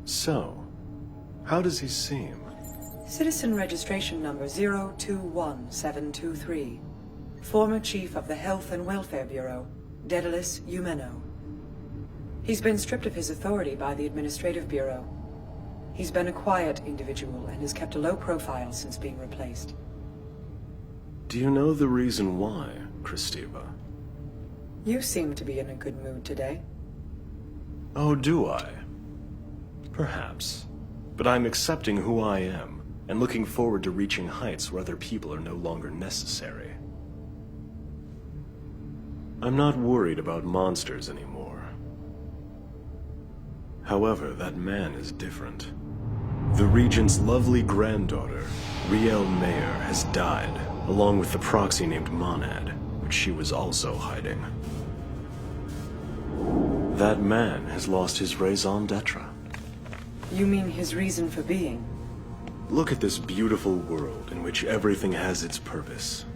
So, how does he seem? Citizen registration number 021723. Former Chief of the Health and Welfare Bureau, Daedalus Eumeno. He's been stripped of his authority by the Administrative Bureau. He's been a quiet individual and has kept a low profile since being replaced. Do you know the reason why, Christiva? You seem to be in a good mood today. Oh, do I? Perhaps. But I'm accepting who I am, and looking forward to reaching heights where other people are no longer necessary. I'm not worried about monsters anymore. However, that man is different. The Regent's lovely granddaughter, Riel Mayer, has died, along with the proxy named Monad, which she was also hiding. That man has lost his raison d'etre. You mean his reason for being? Look at this beautiful world in which everything has its purpose.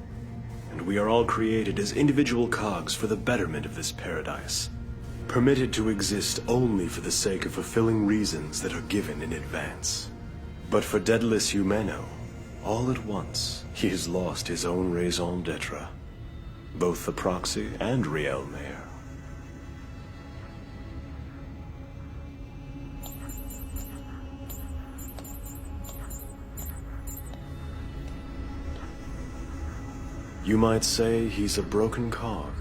And we are all created as individual cogs for the betterment of this paradise, permitted to exist only for the sake of fulfilling reasons that are given in advance. But for Daedalus Eumeno, all at once, he has lost his own raison d'etre, both the proxy and Riel Mayer. You might say he's a broken cog.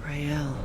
Rael.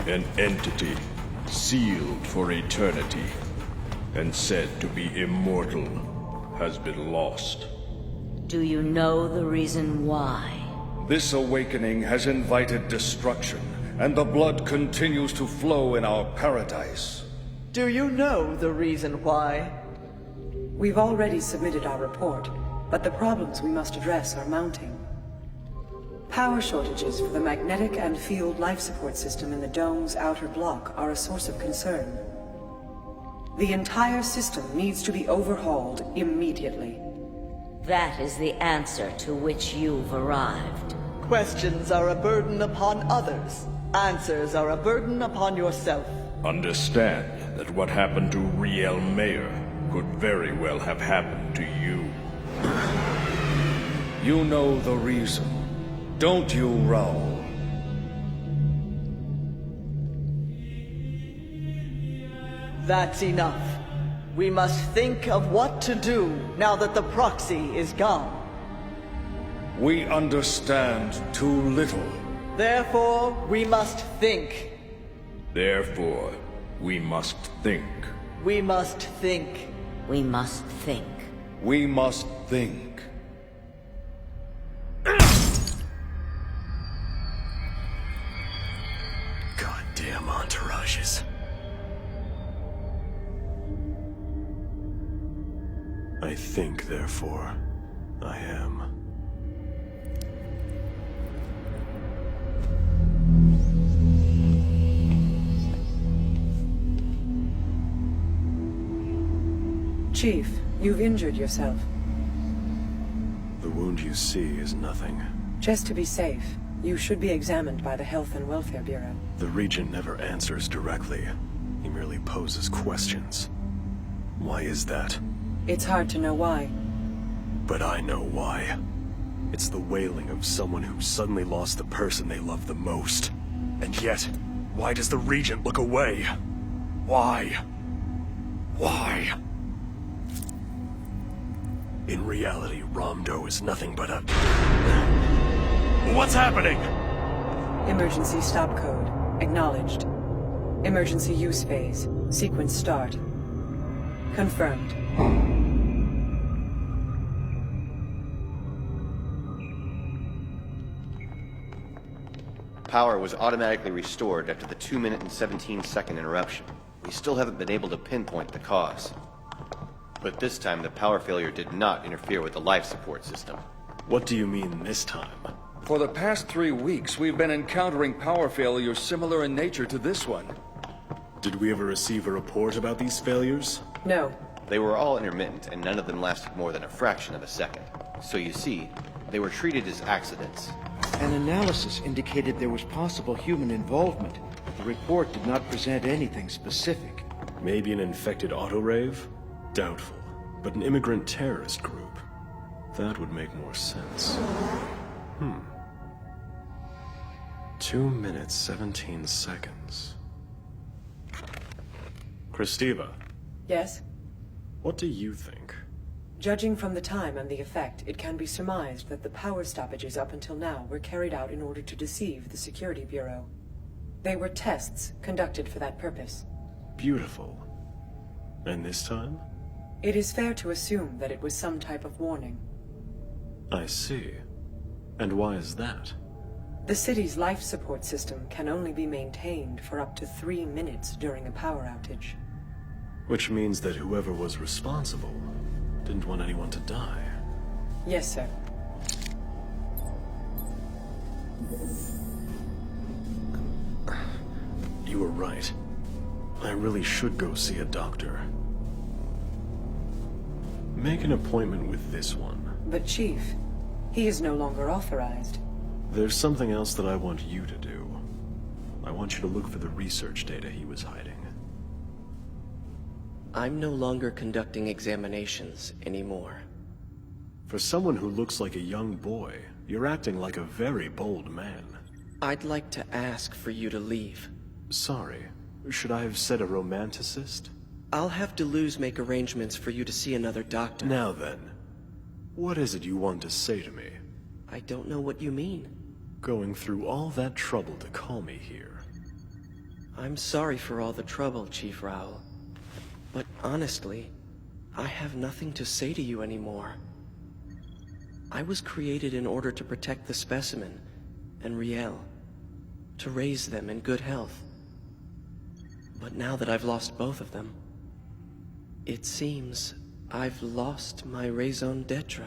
An entity sealed for eternity and said to be immortal has been lost. Do you know the reason why? This awakening has invited destruction, and the blood continues to flow in our paradise. Do you know the reason why? We've already submitted our report, but the problems we must address are mounting. Power shortages for the magnetic and field life support system in the dome's outer block are a source of concern. The entire system needs to be overhauled immediately. That is the answer to which you've arrived. Questions are a burden upon others. Answers are a burden upon yourself. Understand that what happened to Riel Mayer could very well have happened to you. You know the reason, don't you, Raoul? That's enough. We must think of what to do now that the proxy is gone. We understand too little. Therefore, we must think. Therefore, we must think. We must think. We must think. We must think. Goddamn entourages. I think, therefore, I am. Chief, you've injured yourself. The wound you see is nothing. Just to be safe, you should be examined by the Health and Welfare Bureau. The Regent never answers directly. He merely poses questions. Why is that? It's hard to know why. But I know why. It's the wailing of someone who suddenly lost the person they love the most. And yet, why does the Regent look away? Why? Why? In reality, Romdo is nothing but a... What's happening? Emergency stop code. Acknowledged. Emergency use phase. Sequence start. Confirmed. Power was automatically restored after the 2-minute and 17-second interruption. We still haven't been able to pinpoint the cause. But this time, the power failure did not interfere with the life support system. What do you mean this time? For the past 3 weeks, we've been encountering power failures similar in nature to this one. Did we ever receive a report about these failures? No. They were all intermittent, and none of them lasted more than a fraction of a second. So you see, they were treated as accidents. An analysis indicated there was possible human involvement. The report did not present anything specific. Maybe an infected autorave? Doubtful. But an immigrant terrorist group? That would make more sense. 2 minutes, 17 seconds. Christiva, Yes? what do you think? Judging from the time and the effect, it can be surmised that the power stoppages up until now were carried out in order to deceive the Security Bureau. They were tests conducted for that purpose. Beautiful. And this time? It is fair to assume that it was some type of warning. I see. And why is that? The city's life support system can only be maintained for up to 3 minutes during a power outage. Which means that whoever was responsible didn't want anyone to die. Yes, sir. You were right. I really should go see a doctor. Make an appointment with this one. But Chief, he is no longer authorized. There's something else that I want you to do. I want you to look for the research data he was hiding. I'm no longer conducting examinations anymore. For someone who looks like a young boy, you're acting like a very bold man. I'd like to ask for you to leave. Sorry. Should I have said a romanticist? I'll have Deleuze make arrangements for you to see another doctor. Now then, what is it you want to say to me? I don't know what you mean. Going through all that trouble to call me here. I'm sorry for all the trouble, Chief Raoul. But honestly, I have nothing to say to you anymore. I was created in order to protect the specimen and Riel, to raise them in good health. But now that I've lost both of them, it seems I've lost my raison d'etre.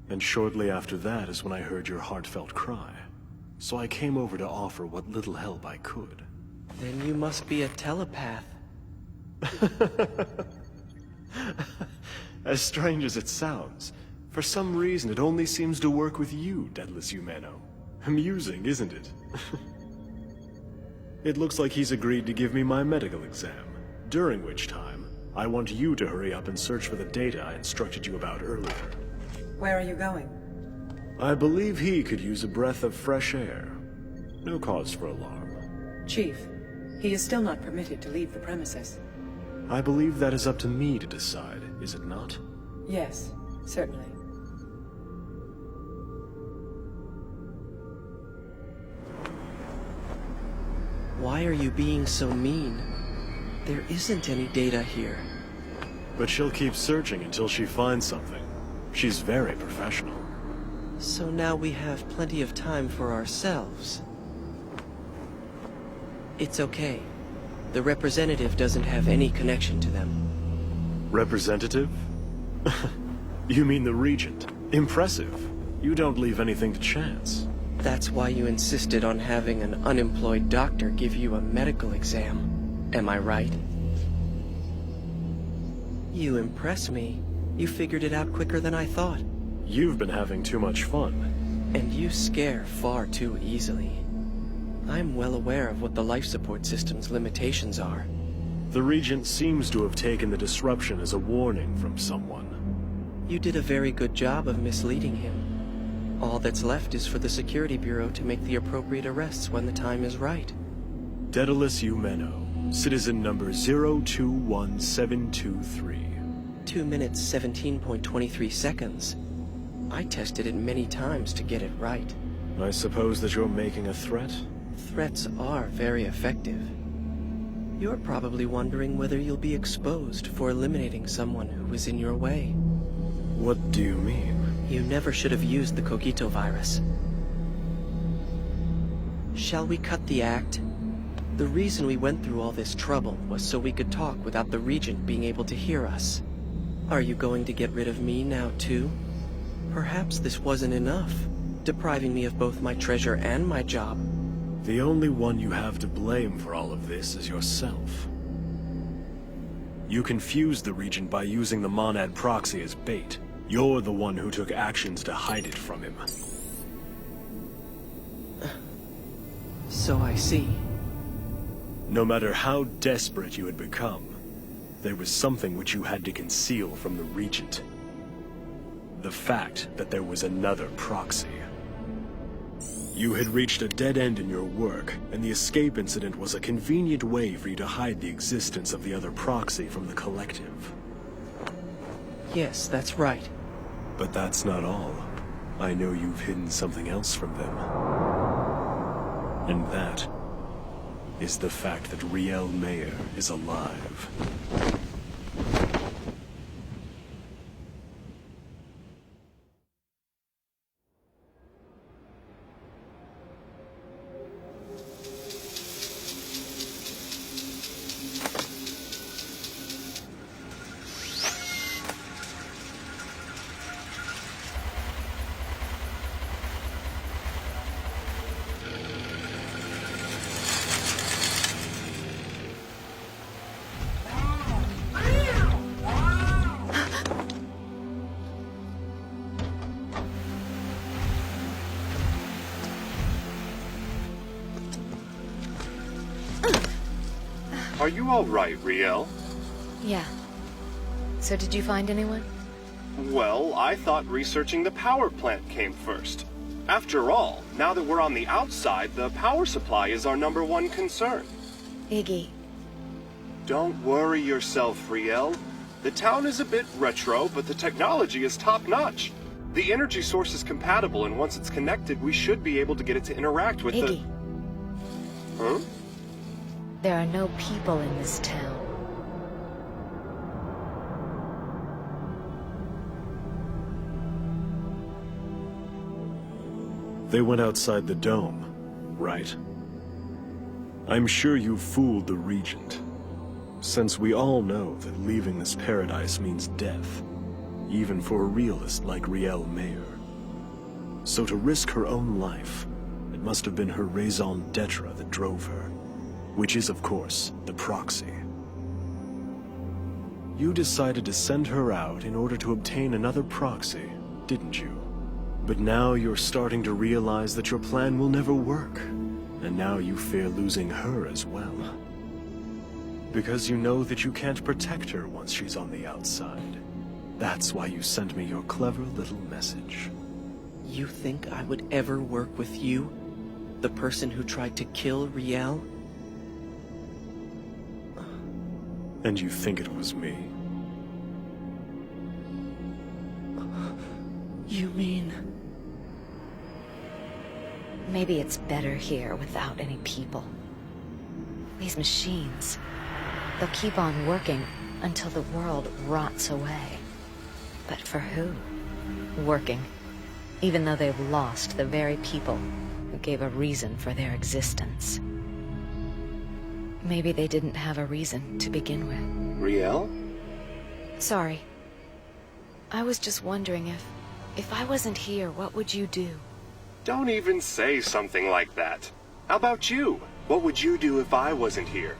And shortly after that is when I heard your heartfelt cry. So I came over to offer what little help I could. Then you must be a telepath. As strange as it sounds, for some reason it only seems to work with you, Deadless Humano. Amusing, isn't it? It looks like he's agreed to give me my medical exam, during which time, I want you to hurry up and search for the data I instructed you about earlier. Where are you going? I believe he could use a breath of fresh air. No cause for alarm. Chief, he is still not permitted to leave the premises. I believe that is up to me to decide, is it not? Yes, certainly. Why are you being so mean? There isn't any data here. But she'll keep searching until she finds something. She's very professional. So now we have plenty of time for ourselves. It's okay. The representative doesn't have any connection to them. Representative? You mean the Regent? Impressive. You don't leave anything to chance. That's why you insisted on having an unemployed doctor give you a medical exam. Am I right? You impress me. You figured it out quicker than I thought. You've been having too much fun. And you scare far too easily. I'm well aware of what the life support system's limitations are. The Regent seems to have taken the disruption as a warning from someone. You did a very good job of misleading him. All that's left is for the Security Bureau to make the appropriate arrests when the time is right. Daedalus Eumeno, citizen number 021723. 2 minutes 17.23 seconds. I tested it many times to get it right. I suppose that you're making a threat? Threats are very effective. You're probably wondering whether you'll be exposed for eliminating someone who was in your way. What do you mean? You never should have used the Cogito virus. Shall we cut the act? The reason we went through all this trouble was so we could talk without the Regent being able to hear us. Are you going to get rid of me now, too? Perhaps this wasn't enough, depriving me of both my treasure and my job. The only one you have to blame for all of this is yourself. You confused the Regent by using the Monad proxy as bait. You're the one who took actions to hide it from him. So I see. No matter how desperate you had become, there was something which you had to conceal from the Regent. The fact that there was another proxy. You had reached a dead end in your work, and the escape incident was a convenient way for you to hide the existence of the other proxy from the collective. Yes, that's right. But that's not all. I know you've hidden something else from them. And that is the fact that Riel Mayer is alive. Are you all right, Riel? Yeah. So did you find anyone? Well, I thought researching the power plant came first. After all, now that we're on the outside, the power supply is our #1 concern. Iggy. Don't worry yourself, Riel. The town is a bit retro, but the technology is top-notch. The energy source is compatible, and once it's connected, we should be able to get it to interact with Iggy. Huh? There are no people in this town. They went outside the dome, right? I'm sure you fooled the Regent, since we all know that leaving this paradise means death, even for a realist like Riel Mayer. So to risk her own life, it must have been her raison d'etre that drove her, which is, of course, the proxy. You decided to send her out in order to obtain another proxy, didn't you? But now you're starting to realize that your plan will never work, and now you fear losing her as well. Because you know that you can't protect her once she's on the outside. That's why you sent me your clever little message. You think I would ever work with you? The person who tried to kill Riel? And you think it was me? You mean... Maybe it's better here without any people. These machines, they'll keep on working until the world rots away. But for who? Working, even though they've lost the very people who gave a reason for their existence. Maybe they didn't have a reason to begin with. Riel? Sorry. I was just wondering if I wasn't here, what would you do? Don't even say something like that. How about you? What would you do if I wasn't here?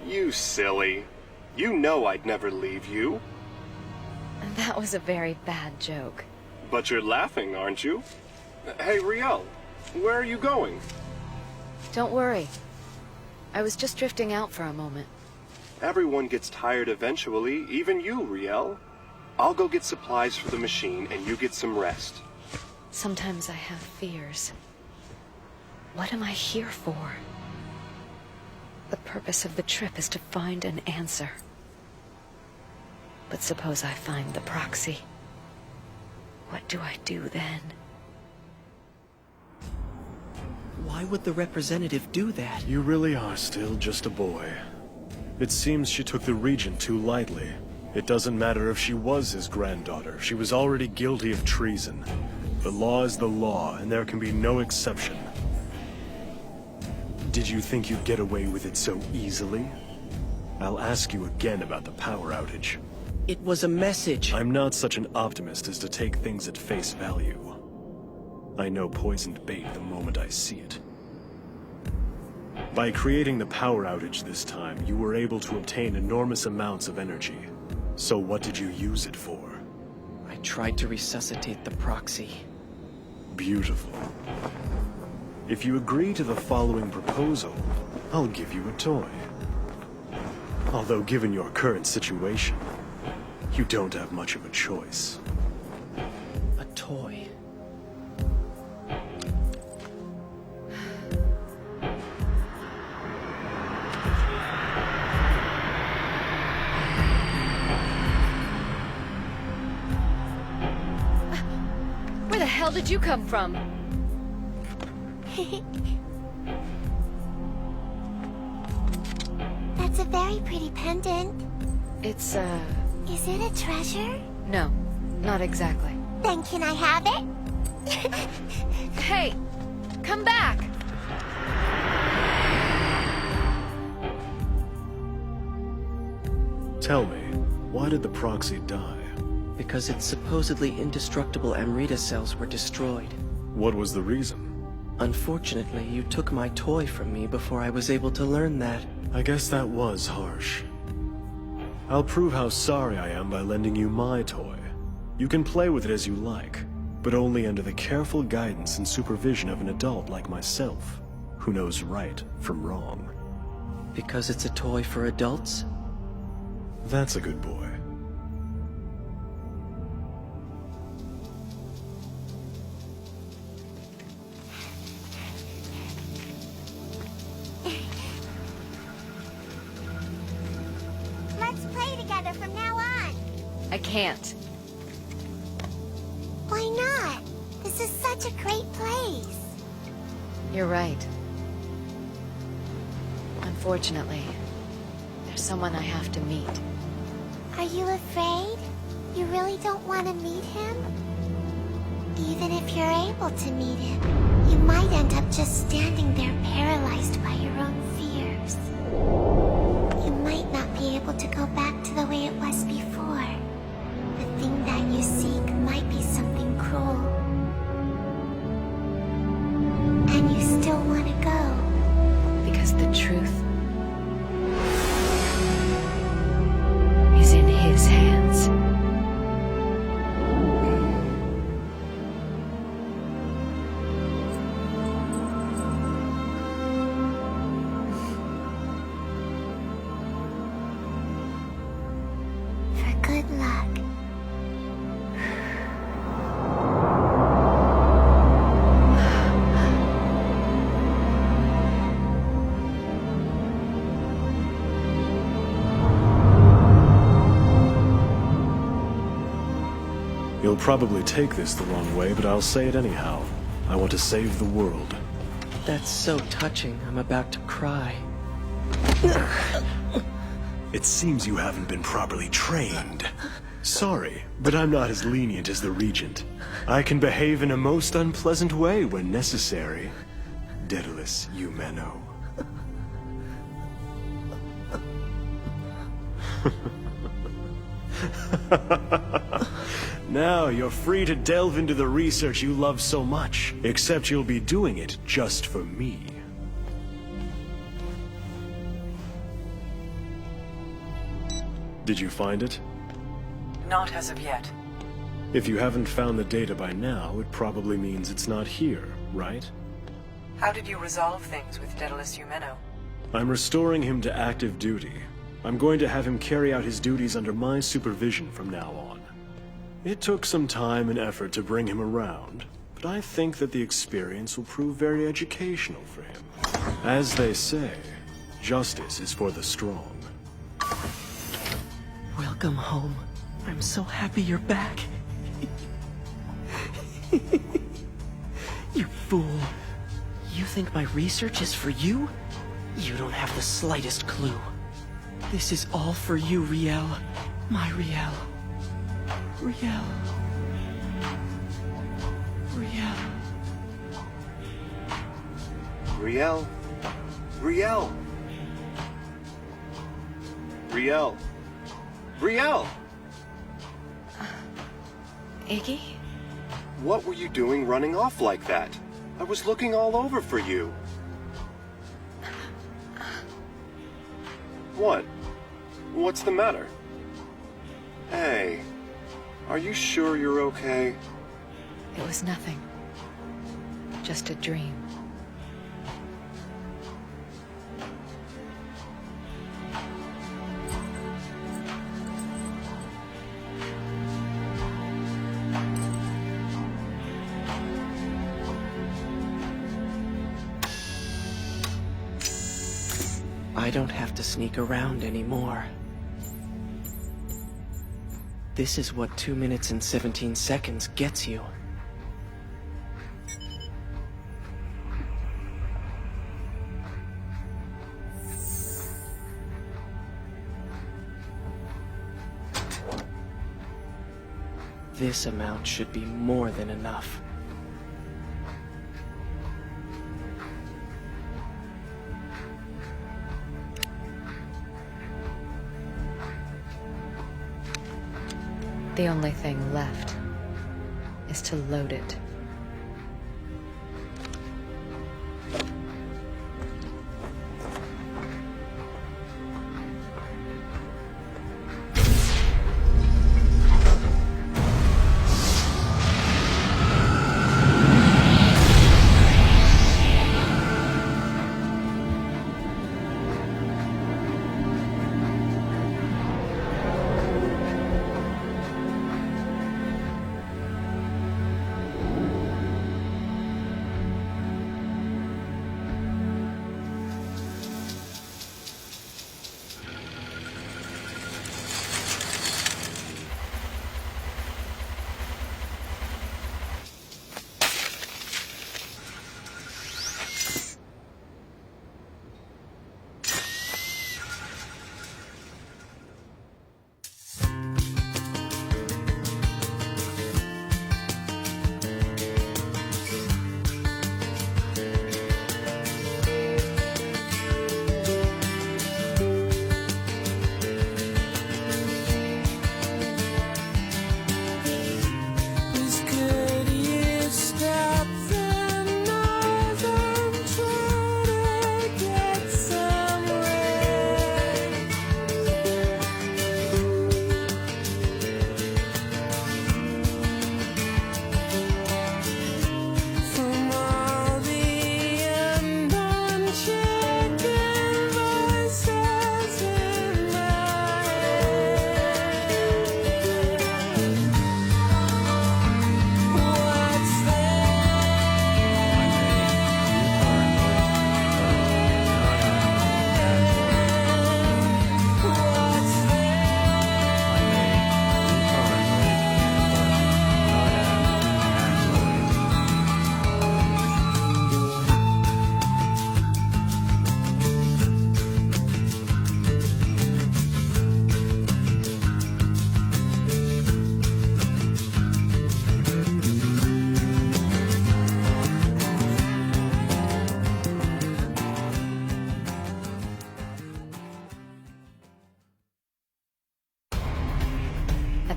You silly. You know I'd never leave you. That was a very bad joke. But you're laughing, aren't you? Hey, Riel, where are you going? Don't worry. I was just drifting out for a moment. Everyone gets tired eventually, even you, Riel. I'll go get supplies for the machine, and you get some rest. Sometimes I have fears. What am I here for? The purpose of the trip is to find an answer. But suppose I find the proxy. What do I do then? Why would the representative do that? You really are still just a boy. It seems she took the Regent too lightly. It doesn't matter if she was his granddaughter. She was already guilty of treason. The law is the law, and there can be no exception. Did you think you'd get away with it so easily? I'll ask you again about the power outage. It was a message. I'm not such an optimist as to take things at face value. I know poisoned bait the moment I see it. By creating the power outage this time, you were able to obtain enormous amounts of energy. So what did you use it for? I tried to resuscitate the proxy. Beautiful. If you agree to the following proposal, I'll give you a toy. Although given your current situation, you don't have much of a choice. A toy. Where the hell did you come from? That's a very pretty pendant. It's, Is it a treasure? no, not exactly. Then can I have it? Hey, come back! Tell me, why did the proxy die? Because its supposedly indestructible Amrita cells were destroyed. What was the reason? Unfortunately, you took my toy from me before I was able to learn that. I guess that was harsh. I'll prove how sorry I am by lending you my toy. You can play with it as you like, but only under the careful guidance and supervision of an adult like myself, who knows right from wrong. Because it's a toy for adults? That's a good boy. Let's play together from now on. I can't. Why not? This is such a great place. You're right. Unfortunately, there's someone I have to meet. Are you afraid? You really don't want to meet him? Even if you're able to meet him, you might end up just standing there paralyzed by your own fears. You might not be able to go back to the way it was before. The thing that you seek might be something cruel. And you still want to go. Because the truth is in his hands. For good luck. You'll probably take this the wrong way, but I'll say it anyhow. I want to save the world. That's so touching, I'm about to cry. It seems you haven't been properly trained. Sorry, but I'm not as lenient as the Regent. I can behave in a most unpleasant way when necessary. Daedalus Eumeno. Now you're free to delve into the research you love so much, except you'll be doing it just for me. Did you find it? Not as of yet. If you haven't found the data by now, it probably means it's not here, right? How did you resolve things with Daedalus Eumeno? I'm restoring him to active duty. I'm going to have him carry out his duties under my supervision from now on. It took some time and effort to bring him around, but I think that the experience will prove very educational for him. As they say, justice is for the strong. Welcome home. I'm so happy you're back. You fool. You think my research is for you? You don't have the slightest clue. This is all for you, Riel. My Riel. Riel. Riel. Riel. Riel. Riel. Riel! Iggy? What were you doing running off like that? I was looking all over for you. What? What's the matter? Hey, are you sure you're okay? It was nothing. Just a dream. I don't have to sneak around anymore. This is what 2 minutes and 17 seconds gets you. This amount should be more than enough. The only thing left is to load it.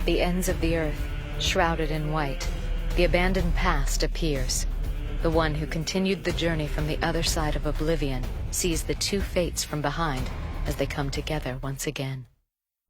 the ends of the earth, shrouded in white, the abandoned past appears. The one who continued the journey from the other side of oblivion sees the two fates from behind as they come together once again.